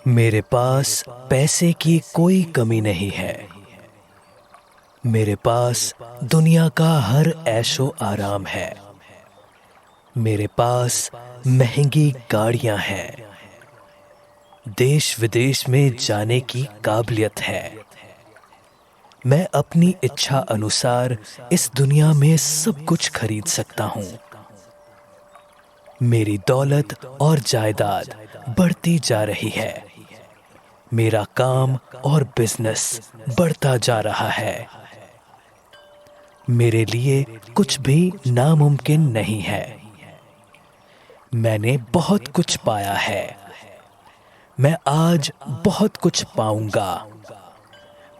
मेरे पास पैसे की कोई कमी नहीं है। मेरे पास दुनिया का हर ऐशो आराम है। मेरे पास महंगी गाड़ियां हैं। देश विदेश में जाने की काबिलियत है। मैं अपनी इच्छा अनुसार इस दुनिया में सब कुछ खरीद सकता हूँ। मेरी दौलत और जायदाद बढ़ती जा रही है। मेरा काम और बिजनेस बढ़ता जा रहा है। मेरे लिए कुछ भी नामुमकिन नहीं है। मैंने बहुत कुछ पाया है। मैं आज बहुत कुछ पाऊंगा।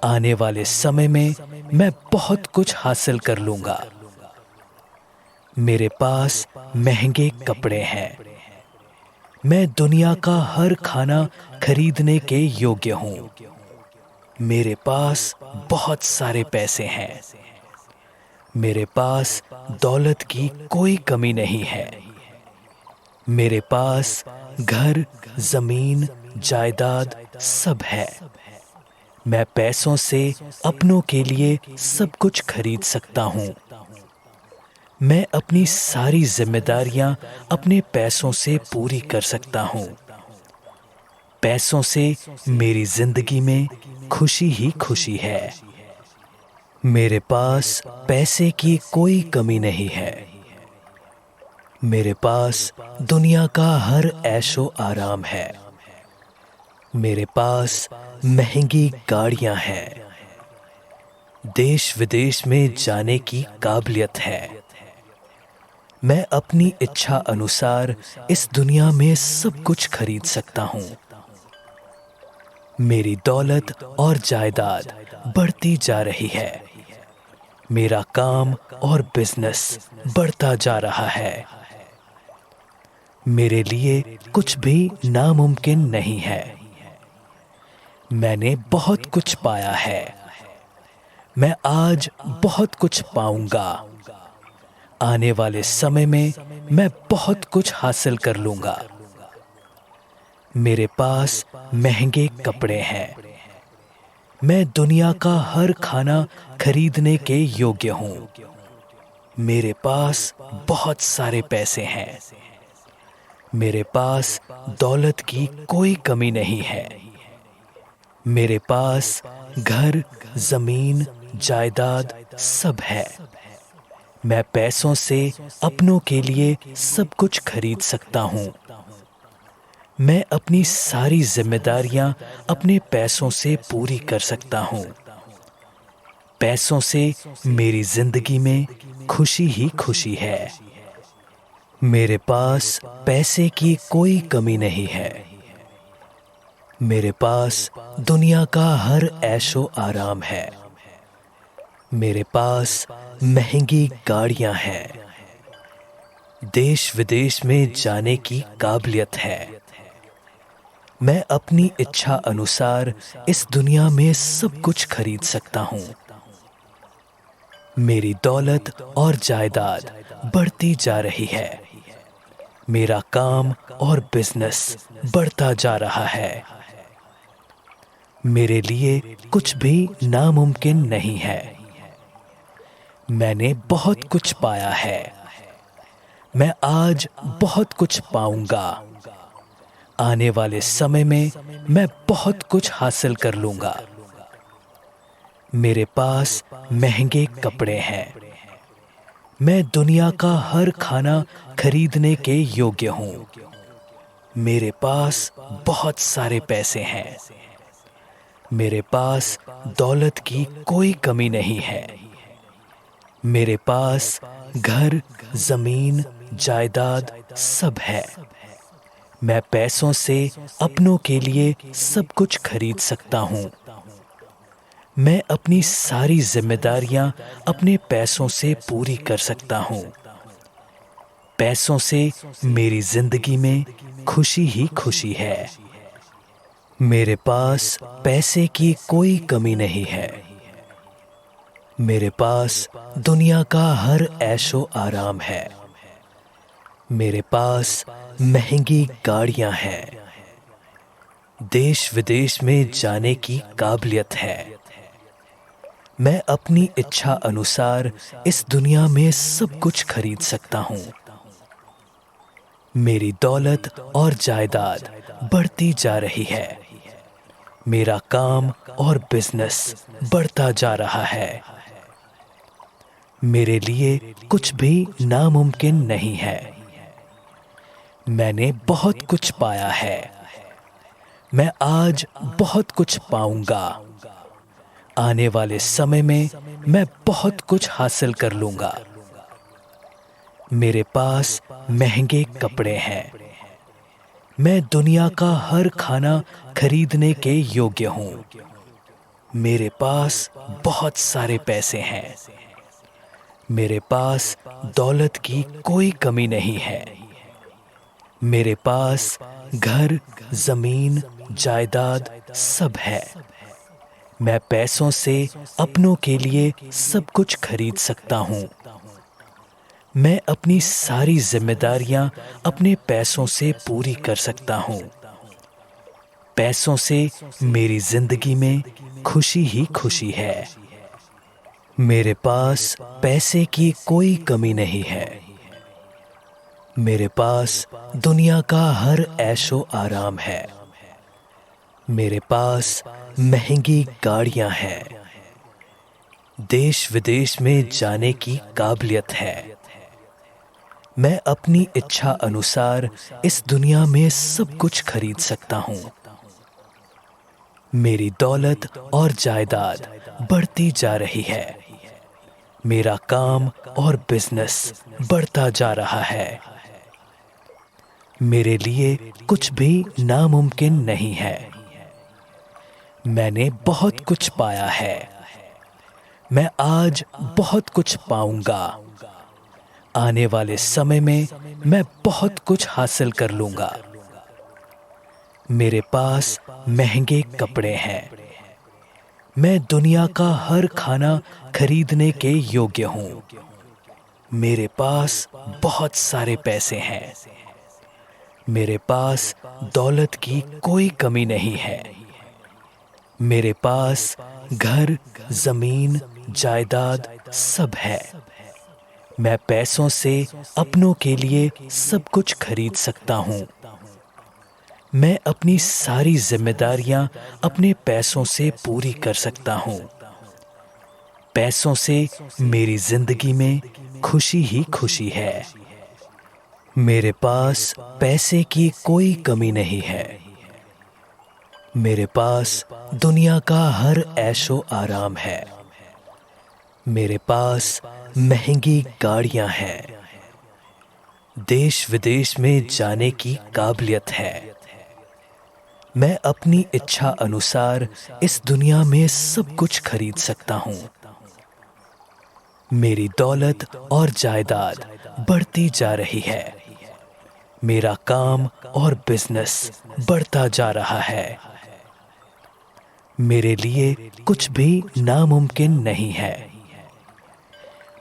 आने वाले समय में मैं बहुत कुछ हासिल कर लूंगा। मेरे पास महंगे कपड़े हैं। मैं दुनिया का हर खाना खरीदने के योग्य हूँ। मेरे पास बहुत सारे पैसे हैं। मेरे पास दौलत की कोई कमी नहीं है। मेरे पास घर, जमीन, जायदाद सब है। मैं पैसों से अपनों के लिए सब कुछ खरीद सकता हूँ। मैं अपनी सारी जिम्मेदारियां अपने पैसों से पूरी कर सकता हूँ। पैसों से मेरी जिंदगी में खुशी ही खुशी है। मेरे पास पैसे की कोई कमी नहीं है। मेरे पास दुनिया का हर ऐशो आराम है। मेरे पास महंगी गाड़ियां हैं। देश विदेश में जाने की काबिलियत है। मैं अपनी इच्छा अनुसार इस दुनिया में सब कुछ खरीद सकता हूँ। मेरी दौलत और जायदाद बढ़ती जा रही है। मेरा काम और बिजनेस बढ़ता जा रहा है। मेरे लिए कुछ भी नामुमकिन नहीं है। मैंने बहुत कुछ पाया है। मैं आज बहुत कुछ पाऊंगा। आने वाले समय में मैं बहुत कुछ हासिल कर लूंगा। मेरे पास महंगे कपड़े हैं। मैं दुनिया का हर खाना खरीदने के योग्य हूँ। मेरे पास बहुत सारे पैसे हैं। मेरे पास दौलत की कोई कमी नहीं है। मेरे पास घर, जमीन, जायदाद सब है। मैं पैसों से अपनों के लिए सब कुछ खरीद सकता हूँ। मैं अपनी सारी जिम्मेदारियां अपने पैसों से पूरी कर सकता हूँ। पैसों से मेरी जिंदगी में खुशी ही खुशी है। मेरे पास पैसे की कोई कमी नहीं है। मेरे पास दुनिया का हर ऐशो आराम है। मेरे पास महंगी गाड़ियां हैं। देश विदेश में जाने की काबिलियत है। मैं अपनी इच्छा अनुसार इस दुनिया में सब कुछ खरीद सकता हूँ। मेरी दौलत और जायदाद बढ़ती जा रही है। मेरा काम और बिजनेस बढ़ता जा रहा है। मेरे लिए कुछ भी नामुमकिन नहीं है। मैंने बहुत कुछ पाया है। मैं आज बहुत कुछ पाऊंगा। आने वाले समय में मैं बहुत कुछ हासिल कर लूंगा। मेरे पास महंगे कपड़े हैं। मैं दुनिया का हर खाना खरीदने के योग्य हूँ। मेरे पास बहुत सारे पैसे हैं। मेरे पास दौलत की कोई कमी नहीं है। मेरे पास घर, जमीन, जायदाद सब है। मैं पैसों से अपनों के लिए सब कुछ खरीद सकता हूँ। मैं अपनी सारी जिम्मेदारियां अपने पैसों से पूरी कर सकता हूँ। पैसों से मेरी जिंदगी में खुशी ही खुशी है। मेरे पास पैसे की कोई कमी नहीं है। मेरे पास दुनिया का हर ऐशो आराम है। मेरे पास महंगी गाड़ियां हैं। देश विदेश में जाने की काबिलियत है। मैं अपनी इच्छा अनुसार इस दुनिया में सब कुछ खरीद सकता हूँ। मेरी दौलत और जायदाद बढ़ती जा रही है। मेरा काम और बिजनेस बढ़ता जा रहा है। मेरे लिए कुछ भी नामुमकिन नहीं है। मैंने बहुत कुछ पाया है। मैं आज बहुत कुछ पाऊंगा। आने वाले समय में मैं बहुत कुछ हासिल कर लूंगा। मेरे पास महंगे कपड़े हैं। मैं दुनिया का हर खाना खरीदने के योग्य हूँ। मेरे पास बहुत सारे पैसे हैं। मेरे पास दौलत की कोई कमी नहीं है। मेरे पास घर, जमीन, जायदाद सब है। मैं पैसों से अपनों के लिए सब कुछ खरीद सकता हूँ। मैं अपनी सारी जिम्मेदारियां अपने पैसों से पूरी कर सकता हूँ। पैसों से मेरी जिंदगी में खुशी ही खुशी है। मेरे पास पैसे की कोई कमी नहीं है। मेरे पास दुनिया का हर ऐशो आराम है। मेरे पास महंगी गाड़ियां हैं। देश विदेश में जाने की काबिलियत है। मैं अपनी इच्छा अनुसार इस दुनिया में सब कुछ खरीद सकता हूँ। मेरी दौलत और जायदाद बढ़ती जा रही है। मेरा काम और बिजनेस बढ़ता जा रहा है। मेरे लिए कुछ भी नामुमकिन नहीं है। मैंने बहुत कुछ पाया है। मैं आज बहुत कुछ पाऊंगा। आने वाले समय में मैं बहुत कुछ हासिल कर लूंगा। मेरे पास महंगे कपड़े हैं। मैं दुनिया का हर खाना खरीदने के योग्य हूँ। मेरे पास बहुत सारे पैसे हैं। मेरे पास दौलत की कोई कमी नहीं है। मेरे पास घर, जमीन, जायदाद सब है। मैं पैसों से अपनों के लिए सब कुछ खरीद सकता हूँ। मैं अपनी सारी जिम्मेदारियां अपने पैसों से पूरी कर सकता हूँ। पैसों से मेरी जिंदगी में खुशी ही खुशी है। मेरे पास पैसे की कोई कमी नहीं है। मेरे पास दुनिया का हर ऐशो आराम है। मेरे पास महंगी गाड़ियां हैं। देश विदेश में जाने की काबिलियत है। मैं अपनी इच्छा अनुसार इस दुनिया में सब कुछ खरीद सकता हूँ। मेरी दौलत और जायदाद बढ़ती जा रही है। मेरा काम और बिजनेस बढ़ता जा रहा है। मेरे लिए कुछ भी नामुमकिन नहीं है।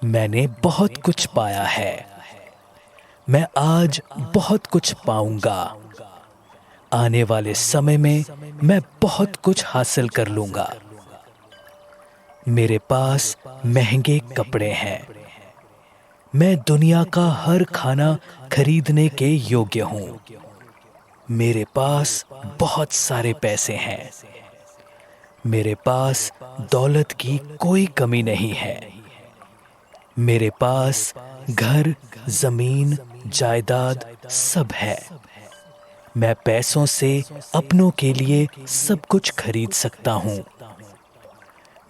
मैंने बहुत कुछ पाया है। मैं आज बहुत कुछ पाऊंगा। आने वाले समय में मैं बहुत कुछ हासिल कर लूंगा। मेरे पास महंगे कपड़े हैं। मैं दुनिया का हर खाना खरीदने के योग्य हूँ। मेरे पास बहुत सारे पैसे हैं। मेरे पास दौलत की कोई कमी नहीं है। मेरे पास घर, जमीन, जायदाद सब है। मैं पैसों से अपनों के लिए सब कुछ खरीद सकता हूँ।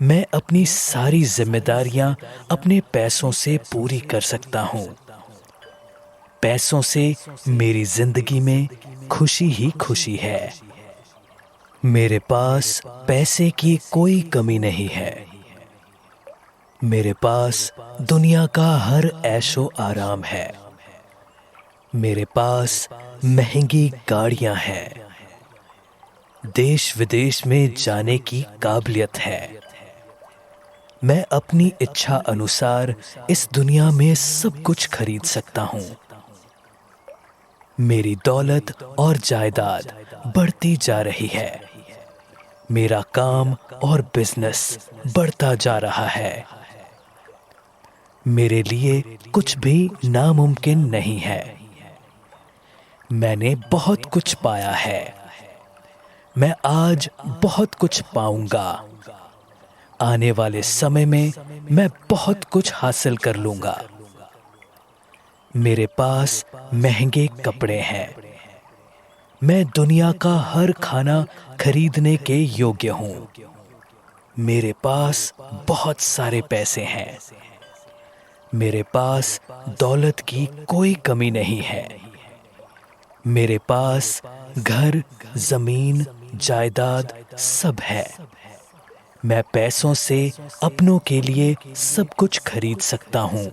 मैं अपनी सारी जिम्मेदारियां अपने पैसों से पूरी कर सकता हूँ। पैसों से मेरी जिंदगी में खुशी ही खुशी है। मेरे पास पैसे की कोई कमी नहीं है। मेरे पास दुनिया का हर ऐशो आराम है। मेरे पास महंगी गाड़ियां हैं। देश विदेश में जाने की काबिलियत है। मैं अपनी इच्छा अनुसार इस दुनिया में सब कुछ खरीद सकता हूँ। मेरी दौलत और जायदाद बढ़ती जा रही है। मेरा काम और बिजनेस बढ़ता जा रहा है। मेरे लिए कुछ भी नामुमकिन नहीं है। मैंने बहुत कुछ पाया है। मैं आज बहुत कुछ पाऊंगा। आने वाले समय में मैं बहुत कुछ हासिल कर लूंगा। मेरे पास महंगे कपड़े हैं। मैं दुनिया का हर खाना खरीदने के योग्य हूँ। मेरे पास बहुत सारे पैसे हैं। मेरे पास दौलत की कोई कमी नहीं है। मेरे पास घर, जमीन, जायदाद सब है। मैं पैसों से अपनों के लिए सब कुछ खरीद सकता हूँ।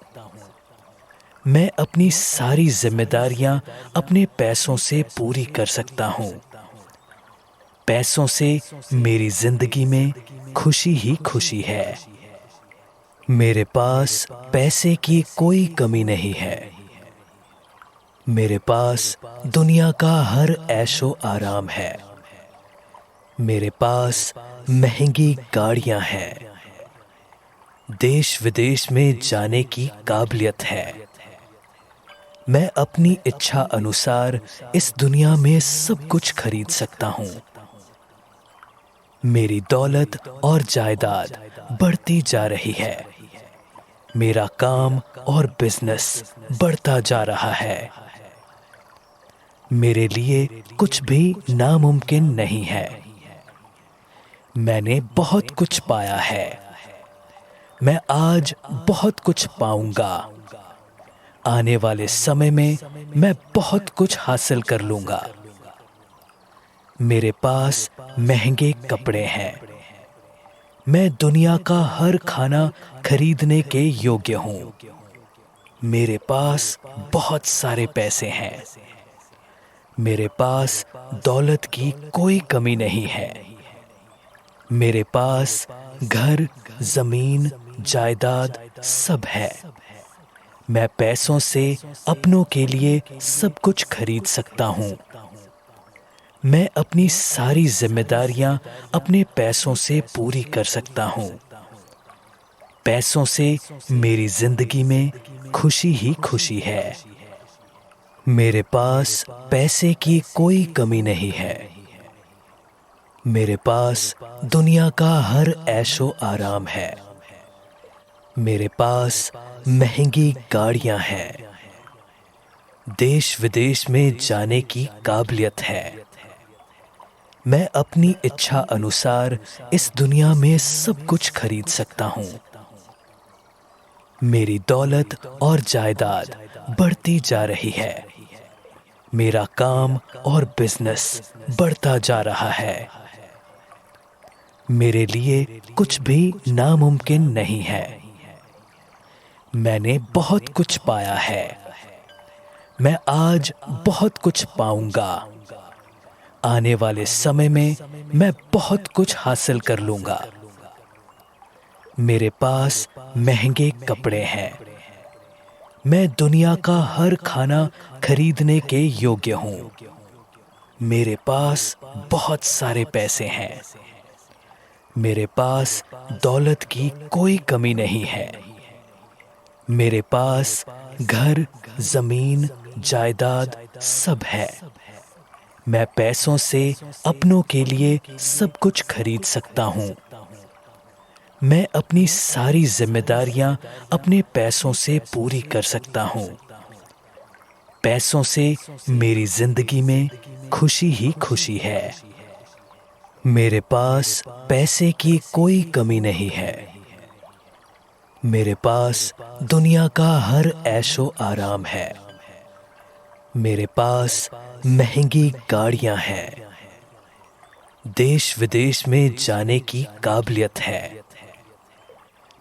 मैं अपनी सारी जिम्मेदारियां अपने पैसों से पूरी कर सकता हूँ। पैसों से मेरी जिंदगी में खुशी ही खुशी है। मेरे पास पैसे की कोई कमी नहीं है। मेरे पास दुनिया का हर ऐशो आराम है। मेरे पास महंगी गाड़ियां हैं। देश विदेश में जाने की काबिलियत है। मैं अपनी इच्छा अनुसार इस दुनिया में सब कुछ खरीद सकता हूँ। मेरी दौलत और जायदाद बढ़ती जा रही है। मेरा काम और बिजनेस बढ़ता जा रहा है। मेरे लिए कुछ भी नामुमकिन नहीं है। मैंने बहुत कुछ पाया है। मैं आज बहुत कुछ पाऊंगा। आने वाले समय में मैं बहुत कुछ हासिल कर लूंगा। मेरे पास महंगे कपड़े हैं। मैं दुनिया का हर खाना खरीदने के योग्य हूँ। मेरे पास बहुत सारे पैसे हैं। मेरे पास दौलत की कोई कमी नहीं है। मेरे पास घर, जमीन, जायदाद सब है। मैं पैसों से अपनों के लिए सब कुछ खरीद सकता हूँ। मैं अपनी सारी जिम्मेदारियां अपने पैसों से पूरी कर सकता हूँ। पैसों से मेरी जिंदगी में खुशी ही खुशी है। मेरे पास पैसे की कोई कमी नहीं है। मेरे पास दुनिया का हर ऐशो आराम है। मेरे पास महंगी गाड़ियां हैं। देश विदेश में जाने की काबिलियत है। मैं अपनी इच्छा अनुसार इस दुनिया में सब कुछ खरीद सकता हूँ। मेरी दौलत और जायदाद बढ़ती जा रही है। मेरा काम और बिजनेस बढ़ता जा रहा है। मेरे लिए कुछ भी नामुमकिन नहीं है। मैंने बहुत कुछ पाया है। मैं आज बहुत कुछ पाऊंगा। आने वाले समय में मैं बहुत कुछ हासिल कर लूंगा। मेरे पास महंगे कपड़े हैं। मैं दुनिया का हर खाना खरीदने के योग्य हूँ। मेरे पास बहुत सारे पैसे हैं। मेरे पास दौलत की कोई कमी नहीं है। मेरे पास घर, जमीन, जायदाद सब है। मैं पैसों से अपनों के लिए सब कुछ खरीद सकता हूँ। मैं अपनी सारी जिम्मेदारियां अपने पैसों से पूरी कर सकता हूँ। पैसों से मेरी जिंदगी में खुशी ही खुशी है। मेरे पास पैसे की कोई कमी नहीं है। मेरे पास दुनिया का हर ऐशो आराम है। मेरे पास महंगी गाड़ियां हैं। देश विदेश में जाने की काबिलियत है।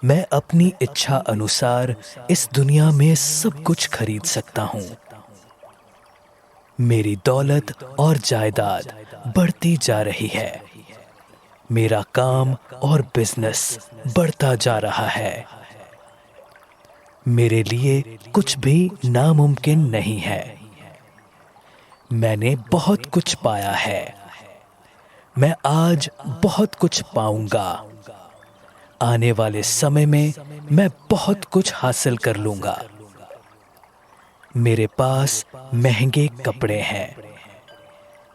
मैं अपनी इच्छा अनुसार इस दुनिया में सब कुछ खरीद सकता हूँ। मेरी दौलत और जायदाद बढ़ती जा रही है। मेरा काम और बिजनेस बढ़ता जा रहा है। मेरे लिए कुछ भी नामुमकिन नहीं है। मैंने बहुत कुछ पाया है। मैं आज बहुत कुछ पाऊंगा। आने वाले समय में मैं बहुत कुछ हासिल कर लूंगा। मेरे पास महंगे कपड़े हैं।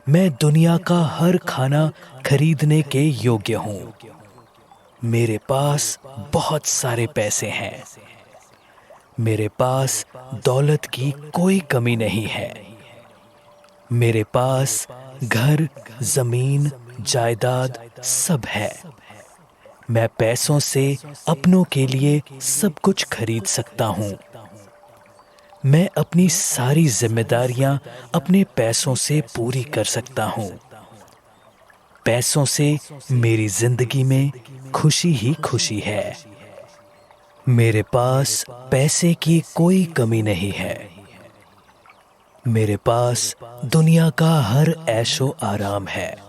मैं दुनिया का हर खाना खरीदने के योग्य हूँ। मेरे पास बहुत सारे पैसे हैं। मेरे पास दौलत की कोई कमी नहीं है। मेरे पास घर, जमीन, जायदाद सब है। मैं पैसों से अपनों के लिए सब कुछ खरीद सकता हूँ। मैं अपनी सारी जिम्मेदारियां अपने पैसों से पूरी कर सकता हूँ। पैसों से मेरी जिंदगी में खुशी ही खुशी है। मेरे पास पैसे की कोई कमी नहीं है। मेरे पास दुनिया का हर ऐशो आराम है।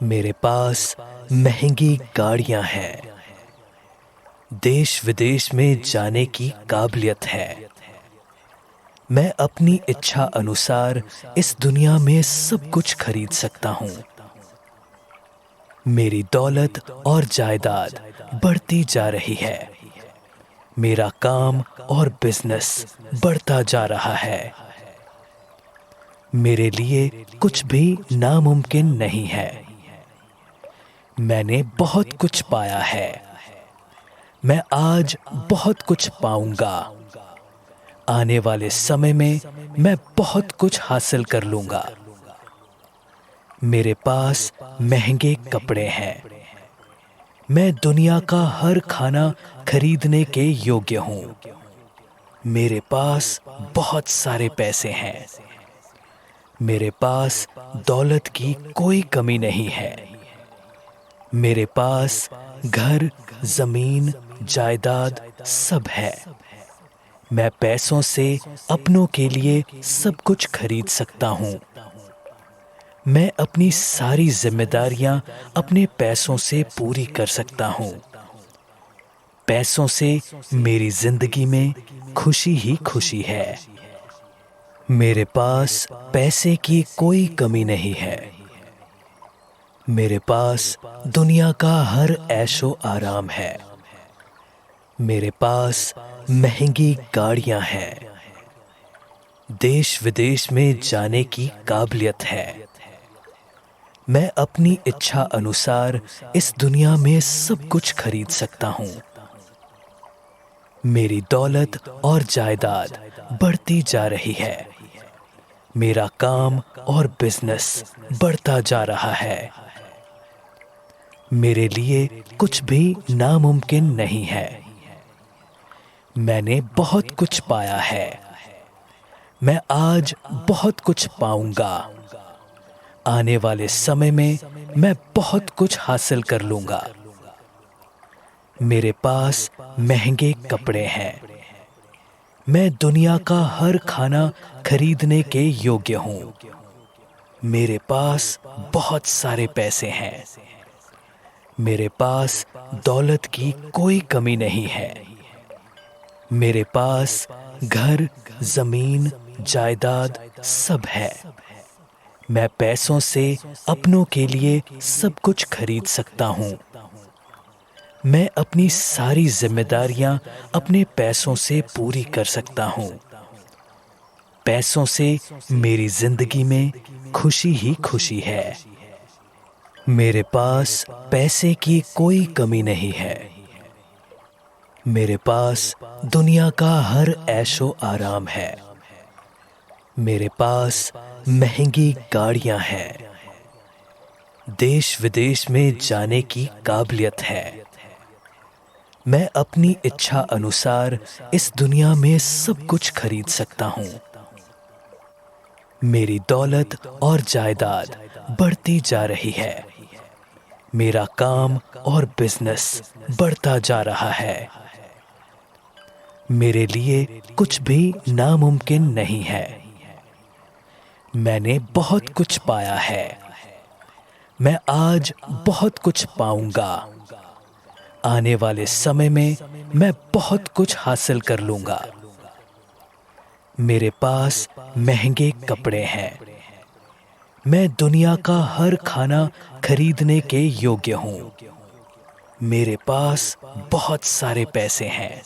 मेरे पास महंगी गाड़ियां हैं। देश विदेश में जाने की काबिलियत है। मैं अपनी इच्छा अनुसार इस दुनिया में सब कुछ खरीद सकता हूँ। मेरी दौलत और जायदाद बढ़ती जा रही है। मेरा काम और बिजनेस बढ़ता जा रहा है। मेरे लिए कुछ भी नामुमकिन नहीं है। मैंने बहुत कुछ पाया है। मैं आज बहुत कुछ पाऊंगा। आने वाले समय में मैं बहुत कुछ हासिल कर लूंगा। मेरे पास महंगे कपड़े हैं। मैं दुनिया का हर खाना खरीदने के योग्य हूँ। मेरे पास बहुत सारे पैसे हैं। मेरे पास दौलत की कोई कमी नहीं है। मेरे पास घर, जमीन, जायदाद सब है। मैं पैसों से अपनों के लिए सब कुछ खरीद सकता हूँ। मैं अपनी सारी जिम्मेदारियां अपने पैसों से पूरी कर सकता हूँ। पैसों से मेरी जिंदगी में खुशी ही खुशी है। मेरे पास पैसे की कोई कमी नहीं है। मेरे पास दुनिया का हर ऐशो आराम है। मेरे पास महंगी गाड़ियां हैं। देश विदेश में जाने की काबिलियत है। मैं अपनी इच्छा अनुसार इस दुनिया में सब कुछ खरीद सकता हूँ। मेरी दौलत और जायदाद बढ़ती जा रही है। मेरा काम और बिजनेस बढ़ता जा रहा है। मेरे लिए कुछ भी नामुमकिन नहीं है। मैंने बहुत कुछ पाया है। मैं आज बहुत कुछ पाऊंगा। आने वाले समय में मैं बहुत कुछ हासिल कर लूंगा। मेरे पास महंगे कपड़े हैं। मैं दुनिया का हर खाना खरीदने के योग्य हूँ। मेरे पास बहुत सारे पैसे हैं। मेरे पास दौलत की कोई कमी नहीं है। मेरे पास घर, जमीन, जायदाद सब है। मैं पैसों से अपनों के लिए सब कुछ खरीद सकता हूँ। मैं अपनी सारी जिम्मेदारियां अपने पैसों से पूरी कर सकता हूँ। पैसों से मेरी जिंदगी में खुशी ही खुशी है। मेरे पास पैसे की कोई कमी नहीं है। मेरे पास दुनिया का हर ऐशो आराम है। मेरे पास महंगी गाड़ियां हैं। देश विदेश में जाने की काबिलियत है। मैं अपनी इच्छा अनुसार इस दुनिया में सब कुछ खरीद सकता हूँ। मेरी दौलत और जायदाद बढ़ती जा रही है। मेरा काम और बिजनेस बढ़ता जा रहा है। मेरे लिए कुछ भी नामुमकिन नहीं है। मैंने बहुत कुछ पाया है। मैं आज बहुत कुछ पाऊंगा। आने वाले समय में मैं बहुत कुछ हासिल कर लूंगा। मेरे पास महंगे कपड़े हैं। मैं दुनिया का हर खाना खरीदने के योग्य हूँ। मेरे पास बहुत सारे पैसे हैं।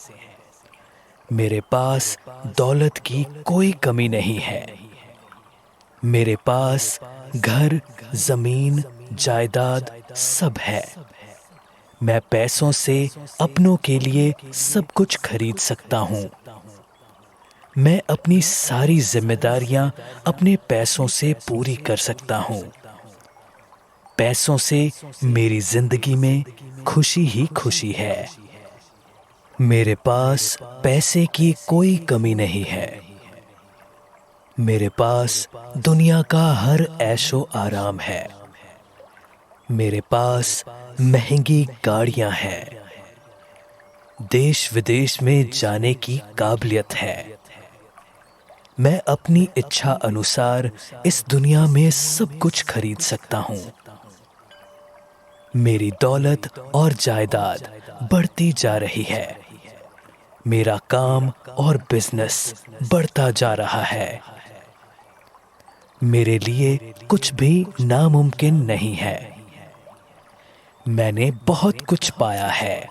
मेरे पास दौलत की कोई कमी नहीं है। मेरे पास घर, जमीन, जायदाद सब है। मैं पैसों से अपनों के लिए सब कुछ खरीद सकता हूँ। मैं अपनी सारी जिम्मेदारियां अपने पैसों से पूरी कर सकता हूँ। पैसों से मेरी जिंदगी में खुशी ही खुशी है। मेरे पास पैसे की कोई कमी नहीं है। मेरे पास दुनिया का हर ऐशो आराम है। मेरे पास महंगी गाड़ियां हैं। देश विदेश में जाने की काबिलियत है। मैं अपनी इच्छा अनुसार इस दुनिया में सब कुछ खरीद सकता हूँ। मेरी दौलत और जायदाद बढ़ती जा रही है। मेरा काम और बिजनेस बढ़ता जा रहा है। मेरे लिए कुछ भी नामुमकिन नहीं है। मैंने बहुत कुछ पाया है।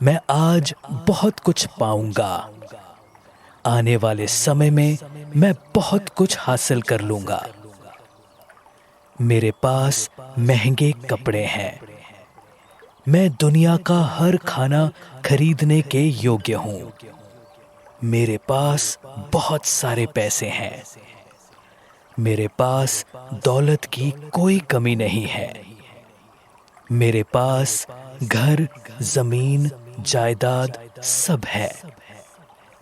मैं आज बहुत कुछ पाऊंगा। आने वाले समय में मैं बहुत कुछ हासिल कर लूंगा। मेरे पास महंगे कपड़े हैं। मैं दुनिया का हर खाना खरीदने के योग्य हूँ। मेरे पास बहुत सारे पैसे हैं। मेरे पास दौलत की कोई कमी नहीं है। मेरे पास घर, जमीन, जायदाद सब है।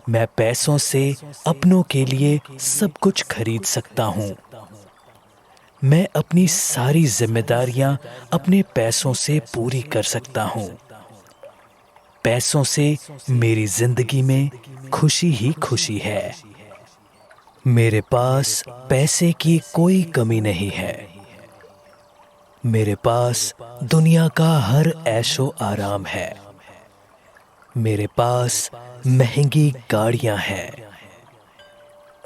मैं पैसों से अपनों के लिए सब कुछ खरीद सकता हूँ। मैं अपनी सारी जिम्मेदारियां अपने पैसों से पूरी कर सकता हूँ। पैसों से मेरी जिंदगी में खुशी ही खुशी है। मेरे पास पैसे की कोई कमी नहीं है। मेरे पास दुनिया का हर ऐशो आराम है। मेरे पास महंगी गाड़ियां हैं।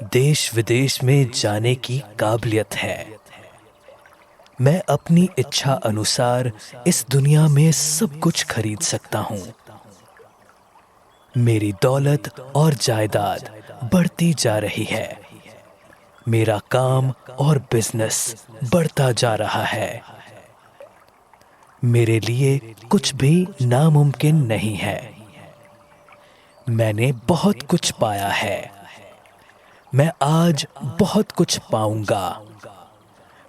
देश विदेश में जाने की काबिलियत है। मैं अपनी इच्छा अनुसार इस दुनिया में सब कुछ खरीद सकता हूँ। मेरी दौलत और जायदाद बढ़ती जा रही है। मेरा काम और बिजनेस बढ़ता जा रहा है। मेरे लिए कुछ भी नामुमकिन नहीं है। मैंने बहुत कुछ पाया है। मैं आज बहुत कुछ पाऊंगा।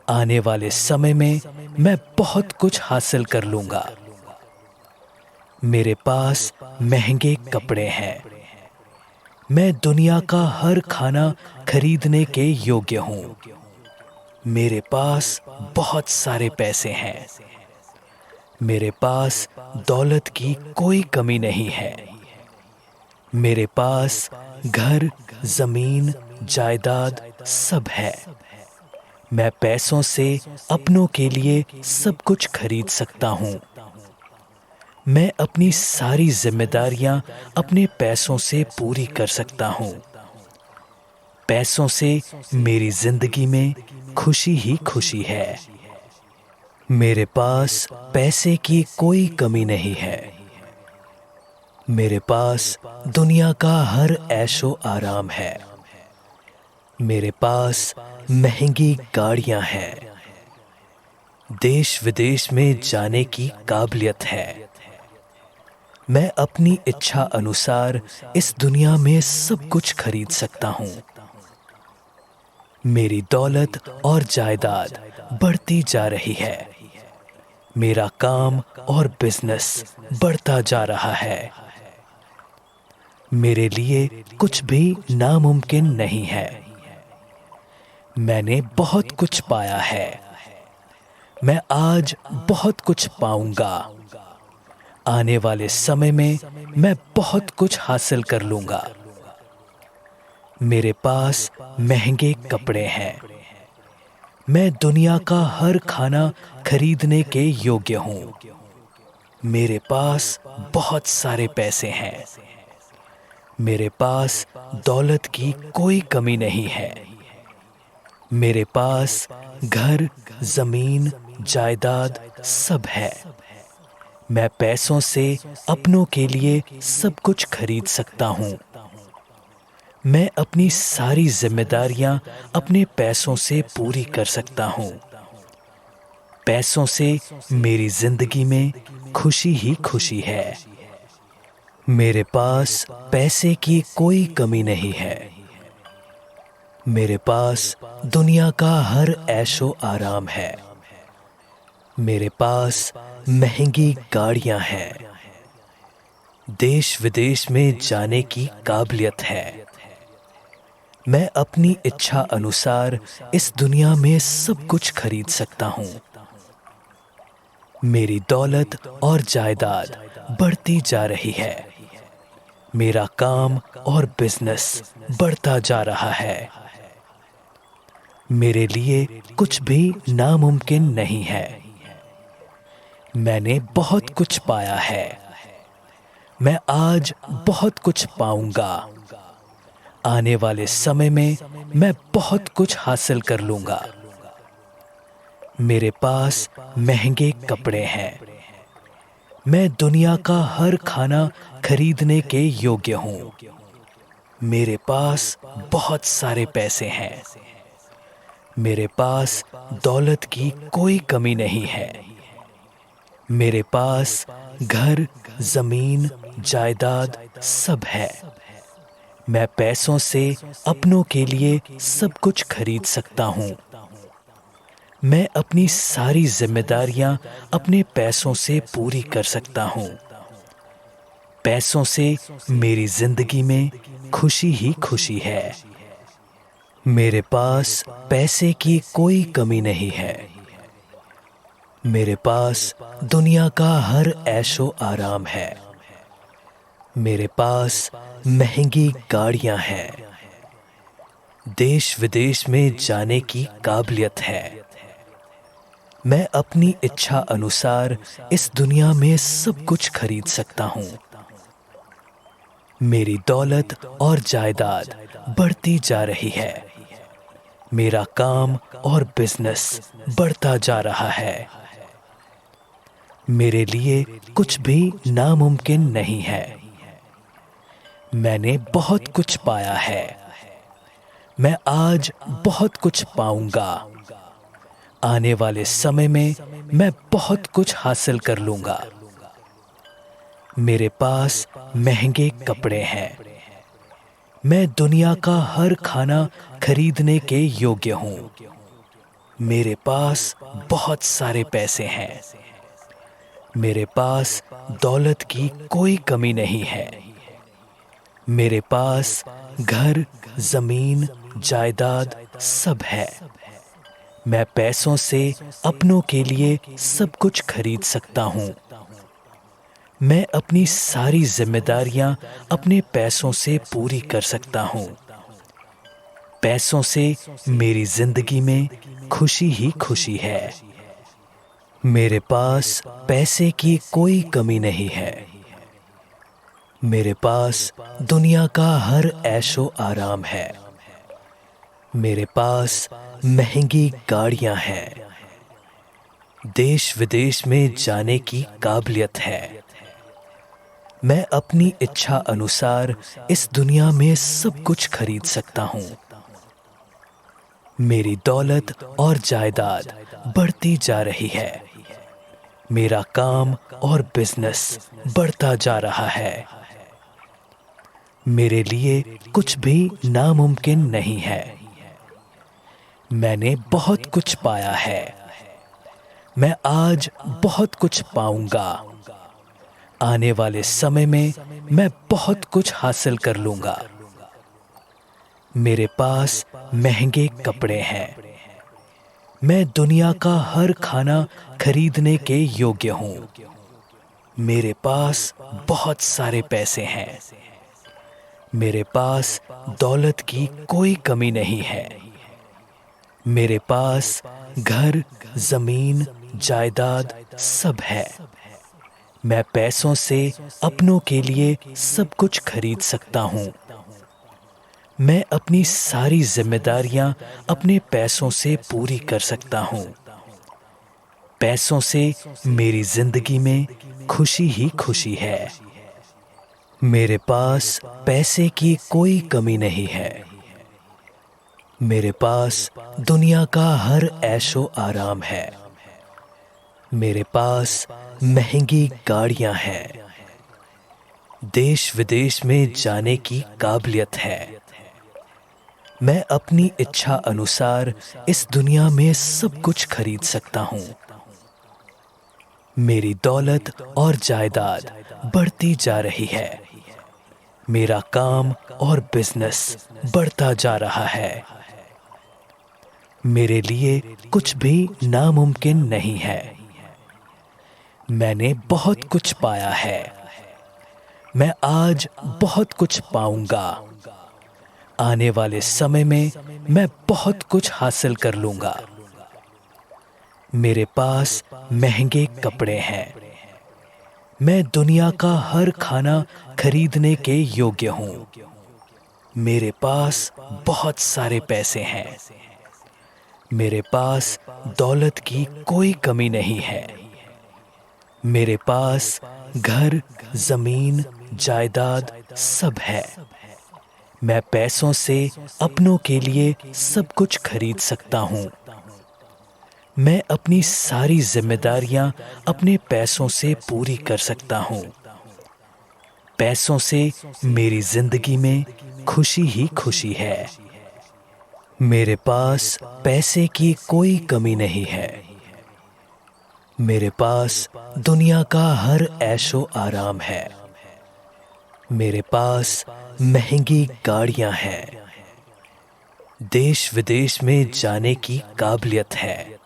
आने वाले समय में मैं बहुत कुछ हासिल कर लूंगा। मेरे पास महंगे कपड़े हैं। मैं दुनिया का हर खाना खरीदने के योग्य हूँ। मेरे पास बहुत सारे पैसे हैं। मेरे पास दौलत की कोई कमी नहीं है। मेरे पास घर, जमीन, जायदाद सब है। मैं पैसों से अपनों के लिए सब कुछ खरीद सकता हूँ। मैं अपनी सारी जिम्मेदारियां अपने पैसों से पूरी कर सकता हूँ। पैसों से मेरी जिंदगी में खुशी ही खुशी है। मेरे पास पैसे की कोई कमी नहीं है। मेरे पास दुनिया का हर ऐशो आराम है। मेरे पास महंगी गाड़ियां हैं। देश विदेश में जाने की काबिलियत है। मैं अपनी इच्छा अनुसार इस दुनिया में सब कुछ खरीद सकता हूँ। मेरी दौलत और जायदाद बढ़ती जा रही है। मेरा काम और बिजनेस बढ़ता जा रहा है। मेरे लिए कुछ भी नामुमकिन नहीं है। मैंने बहुत कुछ पाया है। मैं आज बहुत कुछ पाऊंगा। आने वाले समय में मैं बहुत कुछ हासिल कर लूंगा। मेरे पास महंगे कपड़े हैं। मैं दुनिया का हर खाना खरीदने के योग्य हूँ। मेरे पास बहुत सारे पैसे हैं। मेरे पास दौलत की कोई कमी नहीं है। मेरे पास घर, जमीन, जायदाद सब है। मैं पैसों से अपनों के लिए सब कुछ खरीद सकता हूँ। मैं अपनी सारी जिम्मेदारियां अपने पैसों से पूरी कर सकता हूँ। पैसों से मेरी जिंदगी में खुशी ही खुशी है। मेरे पास पैसे की कोई कमी नहीं है। मेरे पास दुनिया का हर ऐशो आराम है। मेरे पास महंगी गाड़ियां हैं। देश विदेश में जाने की काबिलियत है। मैं अपनी इच्छा अनुसार इस दुनिया में सब कुछ खरीद सकता हूँ। मेरी दौलत और जायदाद बढ़ती जा रही है। मेरा काम और बिजनेस बढ़ता जा रहा है। मेरे लिए कुछ भी नामुमकिन नहीं है। मैंने बहुत कुछ पाया है। मैं आज बहुत कुछ पाऊंगा। आने वाले समय में मैं बहुत कुछ हासिल कर लूंगा। मेरे पास महंगे कपड़े हैं। मैं दुनिया का हर खाना खरीदने के योग्य हूँ। मेरे पास बहुत सारे पैसे हैं। मेरे पास दौलत की कोई कमी नहीं है। मेरे पास घर, जमीन, जायदाद सब है। मैं पैसों से अपनों के लिए सब कुछ खरीद सकता हूँ। मैं अपनी सारी जिम्मेदारियां अपने पैसों से पूरी कर सकता हूँ। पैसों से मेरी जिंदगी में खुशी ही खुशी है। मेरे पास पैसे की कोई कमी नहीं है। मेरे पास दुनिया का हर ऐशो आराम है। मेरे पास महंगी गाड़ियां हैं। देश विदेश में जाने की काबिलियत है। मैं अपनी इच्छा अनुसार इस दुनिया में सब कुछ खरीद सकता हूँ। मेरी दौलत और जायदाद बढ़ती जा रही है। मेरा काम और बिजनेस बढ़ता जा रहा है। मेरे लिए कुछ भी नामुमकिन नहीं है। मैंने बहुत कुछ पाया है। मैं आज बहुत कुछ पाऊंगा। आने वाले समय में मैं बहुत कुछ हासिल कर लूंगा। मेरे पास महंगे कपड़े हैं। मैं दुनिया का हर खाना खरीदने के योग्य हूँ। मेरे पास बहुत सारे पैसे हैं। मेरे पास दौलत की कोई कमी नहीं है। मेरे पास घर, जमीन, जायदाद सब है। मैं पैसों से अपनों के लिए सब कुछ खरीद सकता हूँ। मैं अपनी सारी जिम्मेदारियां अपने पैसों से पूरी कर सकता हूँ। पैसों से मेरी जिंदगी में खुशी ही खुशी है। मेरे पास पैसे की कोई कमी नहीं है। मेरे पास दुनिया का हर ऐशो आराम है। मेरे पास महंगी गाड़ियां हैं। देश विदेश में जाने की काबिलियत है। मैं अपनी इच्छा अनुसार इस दुनिया में सब कुछ खरीद सकता हूँ। मेरी दौलत और जायदाद बढ़ती जा रही है। मेरा काम और बिजनेस बढ़ता जा रहा है। मेरे लिए कुछ भी नामुमकिन नहीं है। मैंने बहुत कुछ पाया है। मैं आज बहुत कुछ पाऊंगा। आने वाले समय में मैं बहुत कुछ हासिल कर लूंगा। मेरे पास महंगे कपड़े हैं। मैं दुनिया का हर खाना खरीदने के योग्य हूँ। मेरे पास बहुत सारे पैसे हैं। मेरे पास दौलत की कोई कमी नहीं है। मेरे पास घर, जमीन, जायदाद सब है। मैं पैसों से अपनों के लिए सब कुछ खरीद सकता हूँ। मैं अपनी सारी जिम्मेदारियां अपने पैसों से पूरी कर सकता हूँ। पैसों से मेरी जिंदगी में खुशी ही खुशी है। मेरे पास पैसे की कोई कमी नहीं है। मेरे पास दुनिया का हर ऐशो आराम है। मेरे पास महंगी गाड़ियां हैं। देश विदेश में जाने की काबिलियत है। मैं अपनी इच्छा अनुसार इस दुनिया में सब कुछ खरीद सकता हूँ। मेरी दौलत और जायदाद बढ़ती जा रही है। मेरा काम और बिजनेस बढ़ता जा रहा है। मेरे लिए कुछ भी नामुमकिन नहीं है। मैंने बहुत कुछ पाया है। मैं आज बहुत कुछ पाऊंगा। आने वाले समय में मैं बहुत कुछ हासिल कर लूंगा। मेरे पास महंगे कपड़े हैं। मैं दुनिया का हर खाना खरीदने के योग्य हूँ। मेरे पास बहुत सारे पैसे हैं। मेरे पास दौलत की कोई कमी नहीं है। मेरे पास घर, जमीन, जायदाद सब है। मैं पैसों से अपनों के लिए सब कुछ खरीद सकता हूँ। मैं अपनी सारी जिम्मेदारियां अपने पैसों से पूरी कर सकता हूँ। पैसों से मेरी जिंदगी में खुशी ही खुशी है। मेरे पास पैसे की कोई कमी नहीं है। मेरे पास दुनिया का हर ऐशो आराम है। मेरे पास महंगी गाड़ियां हैं। देश विदेश में जाने की काबिलियत है।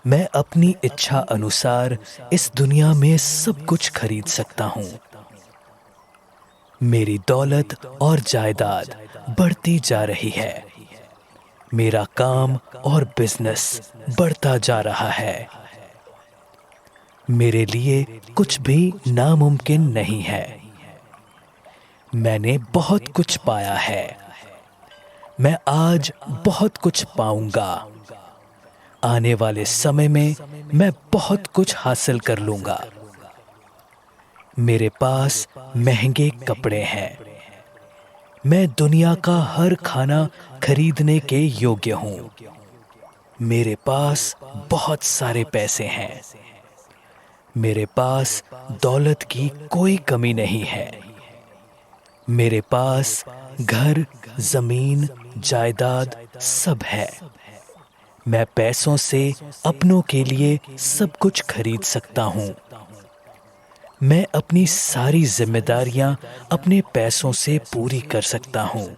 मैं अपनी इच्छा अनुसार इस दुनिया में सब कुछ खरीद सकता हूँ। मेरी दौलत और जायदाद बढ़ती जा रही है। मेरा काम और बिजनेस बढ़ता जा रहा है। मेरे लिए कुछ भी नामुमकिन नहीं है। मैंने बहुत कुछ पाया है। मैं आज बहुत कुछ पाऊंगा। आने वाले समय में मैं बहुत कुछ हासिल कर लूंगा। मेरे पास महंगे कपड़े हैं। मैं दुनिया का हर खाना खरीदने के योग्य हूँ। मेरे पास बहुत सारे पैसे हैं। मेरे पास दौलत की कोई कमी नहीं है। मेरे पास घर, जमीन, जायदाद सब है। मैं पैसों से अपनों के लिए सब कुछ खरीद सकता हूँ। मैं अपनी सारी जिम्मेदारियां अपने पैसों से पूरी कर सकता हूँ।